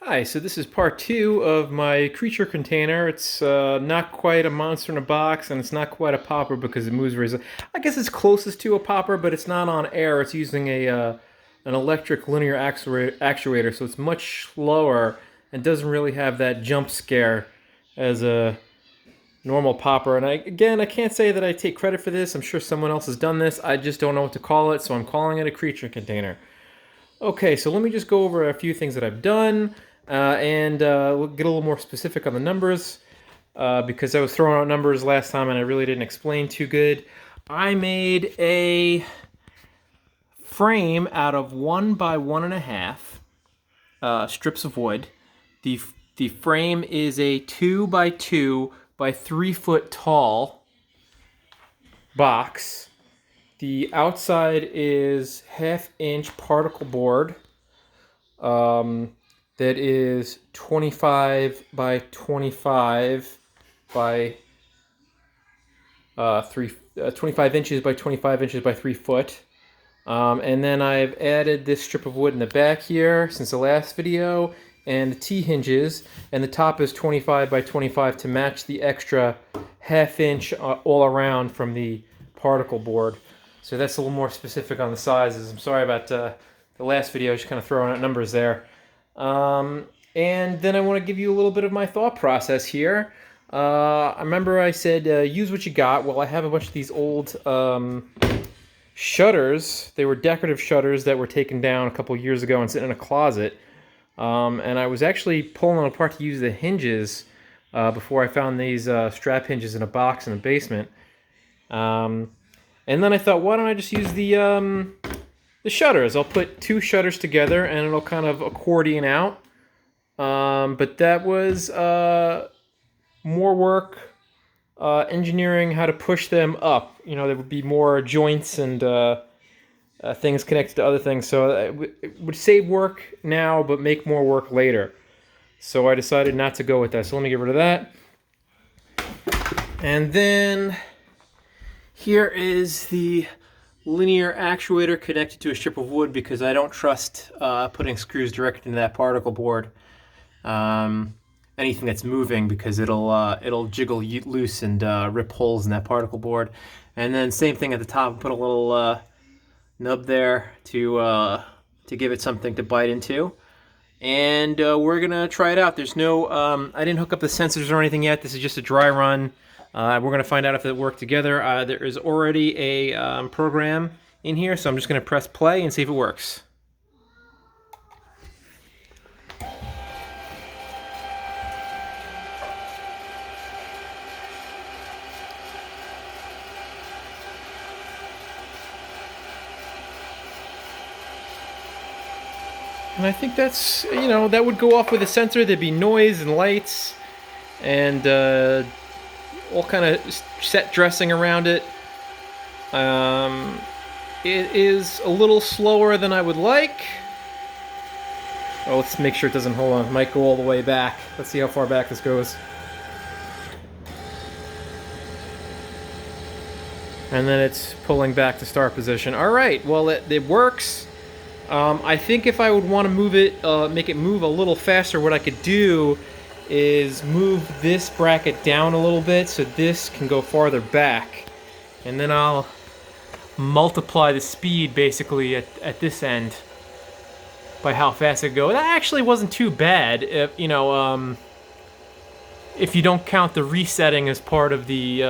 Hi, so this is part two of my creature container. It's not quite a monster in a box, and it's not quite a popper because it moves very. I guess it's closest to a popper, but it's not on air. It's using a an electric linear actuator, so it's much slower and doesn't really have that jump scare as a normal popper. And I can't say that I take credit for this. I'm sure someone else has done this. I just don't know what to call it, so I'm calling it a creature container. Okay, so let me just go over a few things that I've done and we'll get a little more specific on the numbers because I was throwing out numbers last time and I really didn't explain too good. I made a frame out of 1 by 1.5 strips of wood. The frame is a 2 by 2 by 3 foot tall box. The outside is 1/2 inch particle board that is 25 by 25 by 25 inches by 25 inches by 3 foot. And then I've added this strip of wood in the back here since the last video, and the T-hinges, and the top is 25 by 25 to match the extra 1/2 inch all around from the particle board. So that's a little more specific on the sizes. I'm sorry about the last video, just kind of throwing out numbers there. And then I want to give you a little bit of my thought process here. I remember I said use what you got. Well, I have a bunch of these old shutters. They were decorative shutters that were taken down a couple years ago and sitting in a closet. And I was actually pulling them apart to use the hinges before I found these strap hinges in a box in the basement. And then I thought, why don't I just use the shutters? I'll put 2 shutters together and it'll kind of accordion out. But that was more work engineering how to push them up. You know, there would be more joints and things connected to other things. So it would save work now, but make more work later. So I decided not to go with that. So let me get rid of that. And then here is the linear actuator connected to a strip of wood because I don't trust putting screws directly into that particle board. Anything that's moving because it'll jiggle loose and rip holes in that particle board. And then same thing at the top. Put a little nub there to give it something to bite into. And we're gonna try it out. There's no I didn't hook up the sensors or anything yet. This is just a dry run. We're going to find out if it worked together. There is already a program in here, so I'm just going to press play and see if it works. And I think that's, you know, that would go off with a sensor. There'd be noise and lights and all kind of set dressing around it. It is a little slower than I would like. Oh, let's make sure it doesn't, hold on, it might go all the way back. Let's see how far back this goes. And then it's pulling back to start position. All right, well, it works. I think if I would want to move it, make it move a little faster, what I could do is move this bracket down a little bit so this can go farther back. And then I'll multiply the speed basically at this end by how fast it goes. That actually wasn't too bad, if, you know, if you don't count the resetting as part of the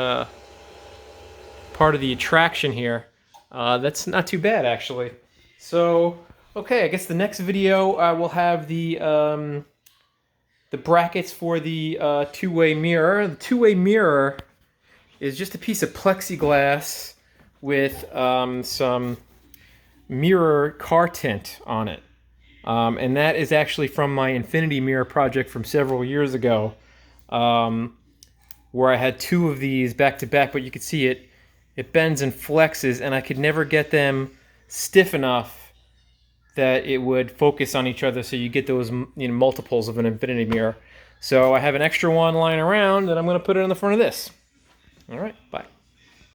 attraction here. That's not too bad actually. So, okay, I guess the next video I will have the brackets for the two-way mirror. The two-way mirror is just a piece of plexiglass with some mirror car tint on it. And that is actually from my infinity mirror project from several years ago, where I had 2 of these back to back, but you can see it bends and flexes, and I could never get them stiff enough that it would focus on each other, so you get those, you know, multiples of an infinity mirror. So I have an extra one lying around, and I'm going to put it in the front of this. All right, bye.